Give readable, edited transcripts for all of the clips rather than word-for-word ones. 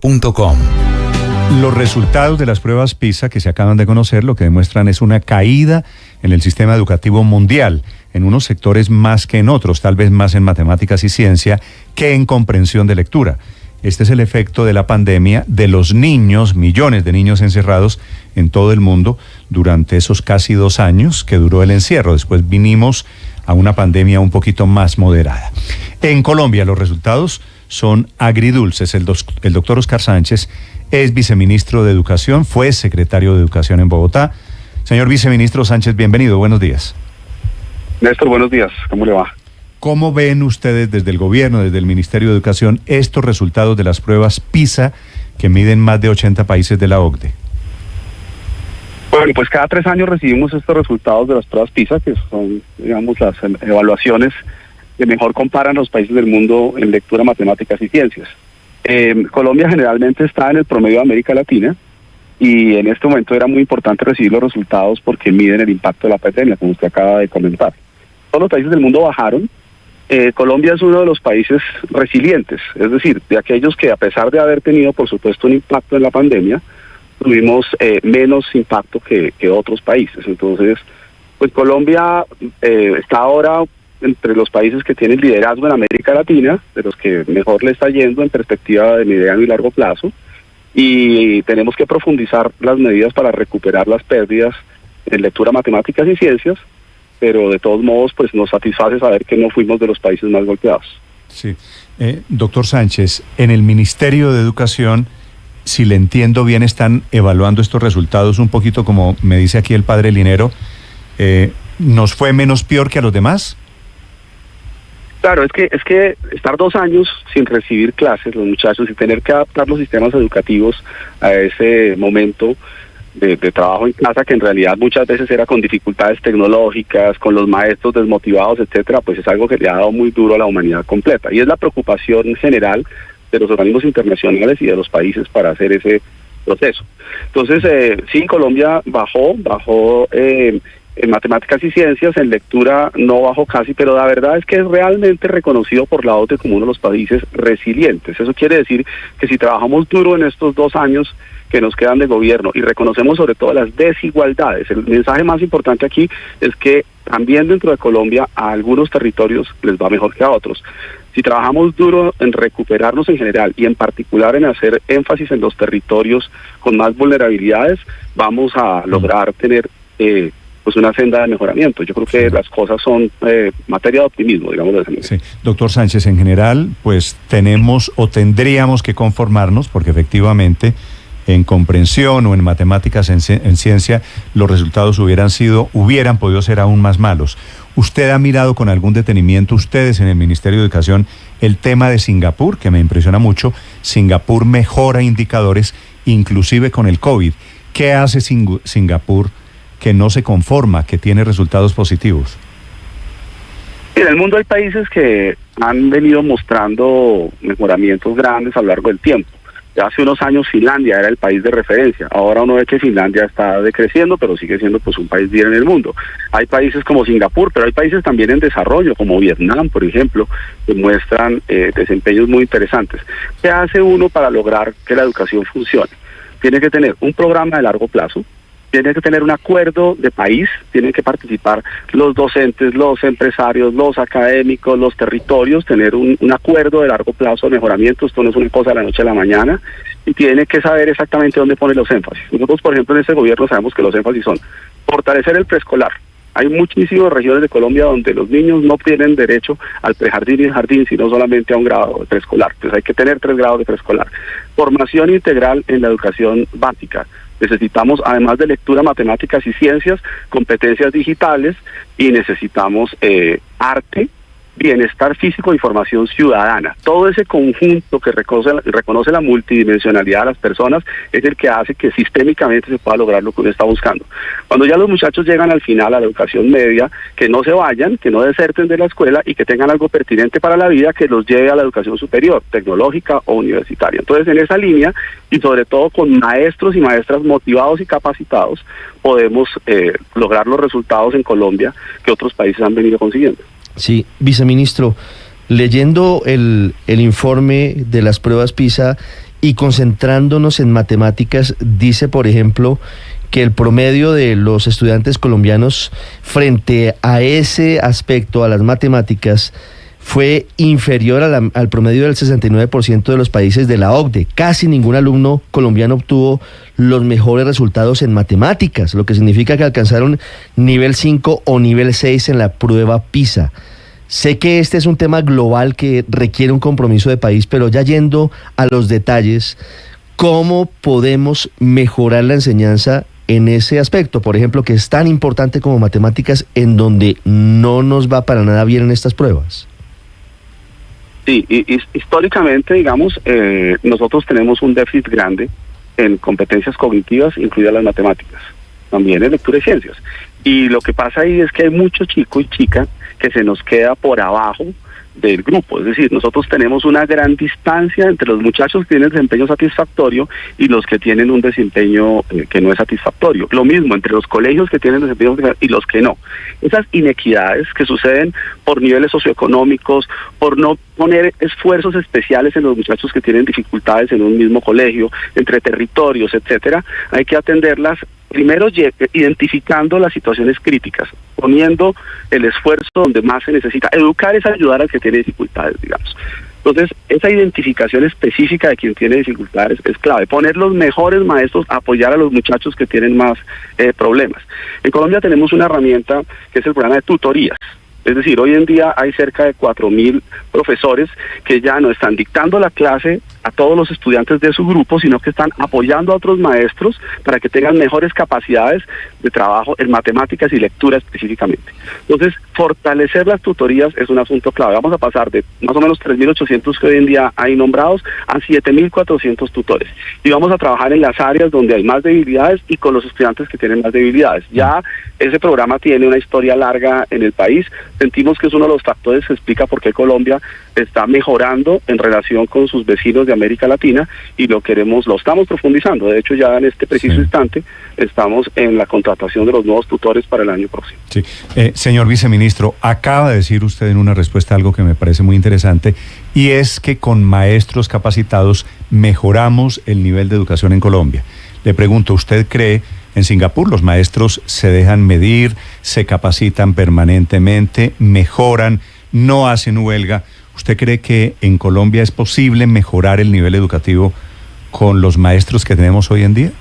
blurradio.com. Los resultados de las pruebas PISA que se acaban de conocer lo que demuestran es una caída en el sistema educativo mundial, en unos sectores más que en otros, tal vez más en matemáticas y ciencia que en comprensión de lectura. Este es el efecto de la pandemia de los niños, millones de niños encerrados en todo el mundo durante esos casi 2 años que duró el encierro. Después vinimos a una pandemia un poquito más moderada. En Colombia los resultados son agridulces. El doctor Oscar Sánchez es viceministro de Educación, fue secretario de Educación en Bogotá. Señor viceministro Sánchez, bienvenido, buenos días. Néstor, buenos días, ¿cómo le va? ¿Cómo ven ustedes desde el gobierno, desde el Ministerio de Educación, estos resultados de las pruebas PISA que miden más de 80 países de la OCDE? Bueno, pues cada 3 años recibimos estos resultados de las pruebas PISA, que son, digamos, las evaluaciones que mejor comparan los países del mundo en lectura, matemáticas y ciencias. Colombia generalmente está en el promedio de América Latina y en este momento era muy importante recibir los resultados porque miden el impacto de la pandemia, como usted acaba de comentar. Todos los países del mundo bajaron. Colombia es uno de los países resilientes, es decir, de aquellos que a pesar de haber tenido, por supuesto, un impacto en la pandemia, tuvimos menos impacto que otros países. Entonces, pues Colombia está ahora entre los países que tienen liderazgo en América Latina, de los que mejor le está yendo en perspectiva de mediano y largo plazo, y tenemos que profundizar las medidas para recuperar las pérdidas en lectura, matemáticas y ciencias, pero de todos modos pues nos satisface saber que no fuimos de los países más golpeados. Sí. Doctor Sánchez, en el Ministerio de Educación, si le entiendo bien, están evaluando estos resultados un poquito como me dice aquí el padre Linero, ¿nos fue menos peor que a los demás? Claro, es que estar 2 años sin recibir clases, los muchachos, y tener que adaptar los sistemas educativos a ese momento de trabajo en casa, que en realidad muchas veces era con dificultades tecnológicas, con los maestros desmotivados, etcétera, pues es algo que le ha dado muy duro a la humanidad completa. Y es la preocupación general de los organismos internacionales y de los países para hacer ese proceso. Entonces, sí, Colombia bajó en matemáticas y ciencias, en lectura no bajó casi, pero la verdad es que es realmente reconocido por la OCDE como uno de los países resilientes. Eso quiere decir que si trabajamos duro en estos 2 años que nos quedan de gobierno y reconocemos sobre todo las desigualdades, el mensaje más importante aquí es que también dentro de Colombia a algunos territorios les va mejor que a otros. Si trabajamos duro en recuperarnos en general y en particular en hacer énfasis en los territorios con más vulnerabilidades, vamos a lograr tener pues una senda de mejoramiento. Yo creo que las cosas son materia de optimismo, digamos de esa manera. Sí. Doctor Sánchez, en general, pues tenemos o tendríamos que conformarnos, porque efectivamente en comprensión o en matemáticas, en ciencia, los resultados hubieran podido ser aún más malos. ¿Usted ha mirado con algún detenimiento, ustedes en el Ministerio de Educación, el tema de Singapur, que me impresiona mucho? Singapur mejora indicadores, inclusive con el COVID. ¿Qué hace Singapur que no se conforma, que tiene resultados positivos? En el mundo hay países que han venido mostrando mejoramientos grandes a lo largo del tiempo. Ya hace unos años Finlandia era el país de referencia. Ahora uno ve que Finlandia está decreciendo, pero sigue siendo pues un país líder en el mundo. Hay países como Singapur, pero hay países también en desarrollo, como Vietnam, por ejemplo, que muestran desempeños muy interesantes. ¿Qué hace uno para lograr que la educación funcione? Tiene que tener un programa de largo plazo, tiene que tener un acuerdo de país, tienen que participar los docentes, los empresarios, los académicos, los territorios, tener un acuerdo de largo plazo de mejoramiento. Esto no es una cosa de la noche a la mañana, y tiene que saber exactamente dónde poner los énfasis. Nosotros, por ejemplo, en este gobierno sabemos que los énfasis son fortalecer el preescolar. Hay muchísimas regiones de Colombia donde los niños no tienen derecho al prejardín y el jardín, sino solamente a un grado de preescolar. Entonces hay que tener 3 grados de preescolar. Formación integral en la educación básica. Necesitamos, además de lectura, matemáticas y ciencias, competencias digitales, y necesitamos arte, bienestar físico y formación ciudadana. Todo ese conjunto que reconoce la multidimensionalidad de las personas es el que hace que sistémicamente se pueda lograr lo que uno está buscando. Cuando ya los muchachos llegan al final a la educación media, que no se vayan, que no deserten de la escuela y que tengan algo pertinente para la vida que los lleve a la educación superior, tecnológica o universitaria. Entonces, en esa línea, y sobre todo con maestros y maestras motivados y capacitados, podemos lograr los resultados en Colombia que otros países han venido consiguiendo. Sí, viceministro, leyendo el informe de las pruebas PISA y concentrándonos en matemáticas, dice, por ejemplo, que el promedio de los estudiantes colombianos frente a ese aspecto, a las matemáticas, fue inferior al promedio del 69% de los países de la OCDE. Casi ningún alumno colombiano obtuvo los mejores resultados en matemáticas, lo que significa que alcanzaron nivel 5 o nivel 6 en la prueba PISA. Sé que este es un tema global que requiere un compromiso de país, pero ya yendo a los detalles, ¿cómo podemos mejorar la enseñanza en ese aspecto, por ejemplo, que es tan importante como matemáticas, en donde no nos va para nada bien en estas pruebas? Sí, y históricamente, digamos, nosotros tenemos un déficit grande en competencias cognitivas, incluidas las matemáticas, también en lectura y ciencias. Y lo que pasa ahí es que hay mucho chico y chica que se nos queda por abajo del grupo, es decir, nosotros tenemos una gran distancia entre los muchachos que tienen desempeño satisfactorio y los que tienen un desempeño que no es satisfactorio. Lo mismo entre los colegios que tienen desempeño y los que no. Esas inequidades que suceden por niveles socioeconómicos, por no poner esfuerzos especiales en los muchachos que tienen dificultades en un mismo colegio, entre territorios, etcétera, hay que atenderlas. Primero, identificando las situaciones críticas, poniendo el esfuerzo donde más se necesita. Educar es ayudar al que tiene dificultades, digamos. Entonces, esa identificación específica de quien tiene dificultades es clave. Poner los mejores maestros, apoyar a los muchachos que tienen más problemas. En Colombia tenemos una herramienta que es el programa de tutorías. Es decir, hoy en día hay cerca de 4.000 profesores que ya no están dictando la clase a todos los estudiantes de su grupo, sino que están apoyando a otros maestros para que tengan mejores capacidades de trabajo en matemáticas y lectura específicamente. Entonces, fortalecer las tutorías es un asunto clave. Vamos a pasar de más o menos 3.800 que hoy en día hay nombrados a 7.400 tutores. Y vamos a trabajar en las áreas donde hay más debilidades y con los estudiantes que tienen más debilidades. Ya ese programa tiene una historia larga en el país. Sentimos que es uno de los factores que explica por qué Colombia está mejorando en relación con sus vecinos de América Latina y lo estamos profundizando. De hecho, ya en este preciso instante estamos en la contratación de los nuevos tutores para el año próximo. Sí. Señor viceministro, acaba de decir usted en una respuesta algo que me parece muy interesante, y es que con maestros capacitados mejoramos el nivel de educación en Colombia. Le pregunto, ¿usted cree en Singapur los maestros se dejan medir, se capacitan permanentemente, mejoran, no hacen huelga? ¿Usted cree que en Colombia es posible mejorar el nivel educativo con los maestros que tenemos hoy en día?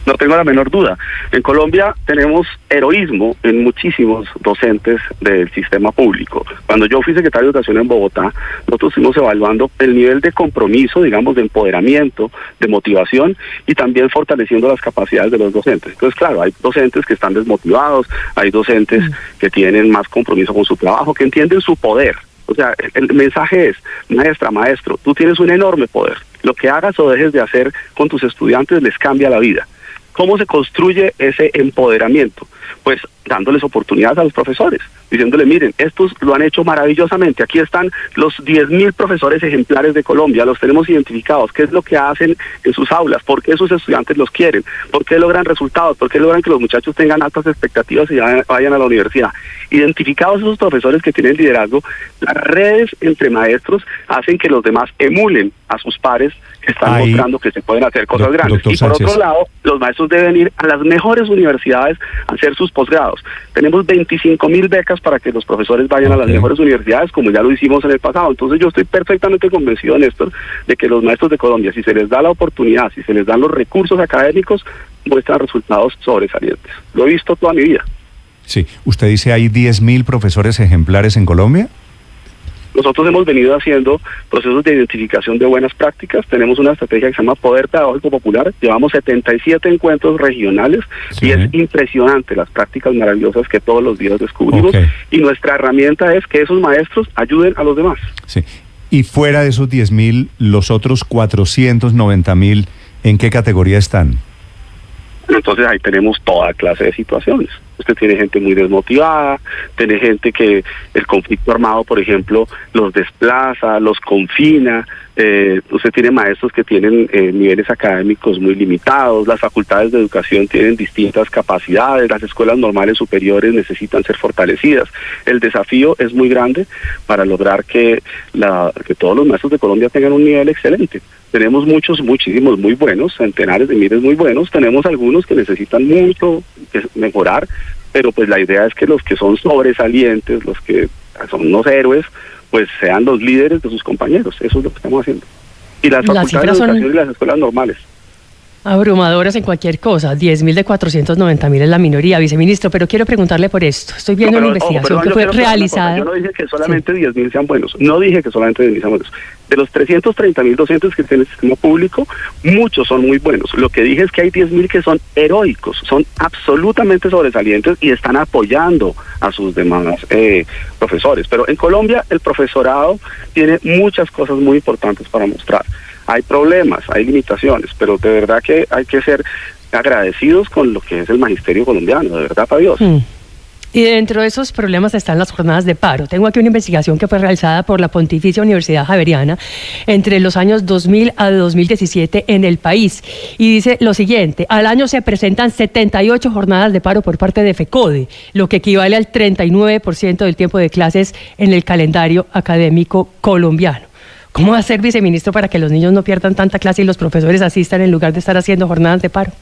No tengo la menor duda. En Colombia tenemos heroísmo en muchísimos docentes del sistema público. Cuando yo fui secretario de Educación en Bogotá, nosotros fuimos evaluando el nivel de compromiso, digamos, de empoderamiento, de motivación y también fortaleciendo las capacidades de los docentes. Entonces, claro, hay docentes que están desmotivados, hay docentes que tienen más compromiso con su trabajo, que entienden su poder. O sea, el mensaje es, maestra, maestro, tú tienes un enorme poder. Lo que hagas o dejes de hacer con tus estudiantes les cambia la vida. ¿Cómo se construye ese empoderamiento? Pues dándoles oportunidades a los profesores, diciéndole, miren, estos lo han hecho maravillosamente, aquí están los 10.000 profesores ejemplares de Colombia, los tenemos identificados, qué es lo que hacen en sus aulas, por qué sus estudiantes los quieren, por qué logran resultados, por qué logran que los muchachos tengan altas expectativas y vayan a la universidad. Identificados esos profesores que tienen liderazgo, las redes entre maestros hacen que los demás emulen a sus pares que están mostrando que se pueden hacer cosas grandes. Y por otro lado, los maestros deben ir a las mejores universidades a hacer sus posgrados. Tenemos 25.000 becas para que los profesores vayan a las mejores universidades, como ya lo hicimos en el pasado. Entonces yo estoy perfectamente convencido, Néstor, de que los maestros de Colombia, si se les da la oportunidad, si se les dan los recursos académicos, muestran resultados sobresalientes. Lo he visto toda mi vida. Sí, usted dice hay 10.000 profesores ejemplares en Colombia. Nosotros hemos venido haciendo procesos de identificación de buenas prácticas. Tenemos una estrategia que se llama Poder Pedagógico Popular. Llevamos 77 encuentros regionales y es impresionante las prácticas maravillosas que todos los días descubrimos. Y nuestra herramienta es que esos maestros ayuden a los demás. Sí. Y fuera de esos 10.000, los otros 490.000, ¿en qué categoría están? Entonces ahí tenemos toda clase de situaciones. Usted tiene gente muy desmotivada, tiene gente que el conflicto armado, por ejemplo, los desplaza, los confina, Usted tiene maestros que tienen niveles académicos muy limitados, las facultades de educación tienen distintas capacidades, las escuelas normales superiores necesitan ser fortalecidas. El desafío es muy grande para lograr que todos los maestros de Colombia tengan un nivel excelente. Tenemos muchísimos muy buenos, centenares de miles muy buenos, tenemos algunos que necesitan mucho mejorar, pero pues la idea es que los que son sobresalientes, los que son unos héroes, pues sean los líderes de sus compañeros. Eso es lo que estamos haciendo. Y las facultades de educación y las escuelas normales. Abrumadoras en cualquier cosa, 10.000 de 490.000 es la minoría, viceministro, pero quiero preguntarle por esto. Estoy viendo una investigación que fue realizada. Yo no dije que solamente 10.000 sean buenos, no dije que solamente 10.000 sean buenos. De los 330.000 docentes que tiene el sistema público, muchos son muy buenos. Lo que dije es que hay 10.000 que son heroicos, son absolutamente sobresalientes y están apoyando a sus demás profesores. Pero en Colombia el profesorado tiene muchas cosas muy importantes para mostrar. Hay problemas, hay limitaciones, pero de verdad que hay que ser agradecidos con lo que es el magisterio colombiano, de verdad, para Dios. Y dentro de esos problemas están las jornadas de paro. Tengo aquí una investigación que fue realizada por la Pontificia Universidad Javeriana entre los años 2000 a 2017 en el país. Y dice lo siguiente: al año se presentan 78 jornadas de paro por parte de FECODE, lo que equivale al 39% del tiempo de clases en el calendario académico colombiano. ¿Cómo va a ser, viceministro, para que los niños no pierdan tanta clase y los profesores asistan en lugar de estar haciendo jornadas de paro?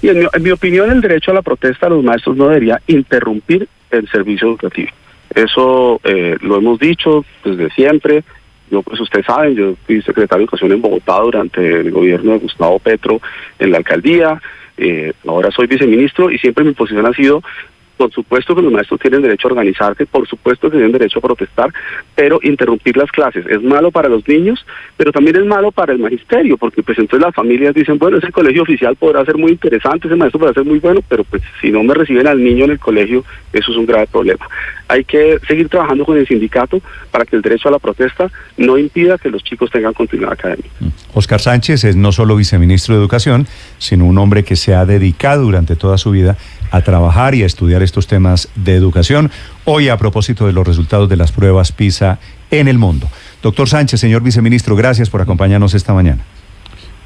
Y en mi opinión, el derecho a la protesta de los maestros no debería interrumpir el servicio educativo. Eso lo hemos dicho desde siempre. Yo, pues ustedes saben, yo fui secretario de Educación en Bogotá durante el gobierno de Gustavo Petro en la alcaldía. Ahora soy viceministro y siempre mi posición ha sido: por supuesto que los maestros tienen derecho a organizarse, por supuesto que tienen derecho a protestar, pero interrumpir las clases es malo para los niños, pero también es malo para el magisterio, porque pues entonces las familias dicen, bueno, ese colegio oficial podrá ser muy interesante, ese maestro podrá ser muy bueno, pero pues si no me reciben al niño en el colegio, eso es un grave problema. Hay que seguir trabajando con el sindicato para que el derecho a la protesta no impida que los chicos tengan continuidad académica. Óscar Sánchez es no solo viceministro de Educación, sino un hombre que se ha dedicado durante toda su vida a trabajar y a estudiar estos temas de educación. Hoy, a propósito de los resultados de las pruebas PISA en el mundo. Doctor Sánchez, señor viceministro, gracias por acompañarnos esta mañana.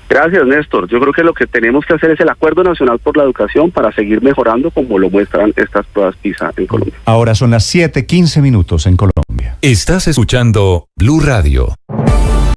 Gracias, Néstor. Yo creo que lo que tenemos que hacer es el Acuerdo Nacional por la Educación para seguir mejorando como lo muestran estas pruebas PISA en Colombia. Ahora son las 7:15 en Colombia. Estás escuchando Blue Radio.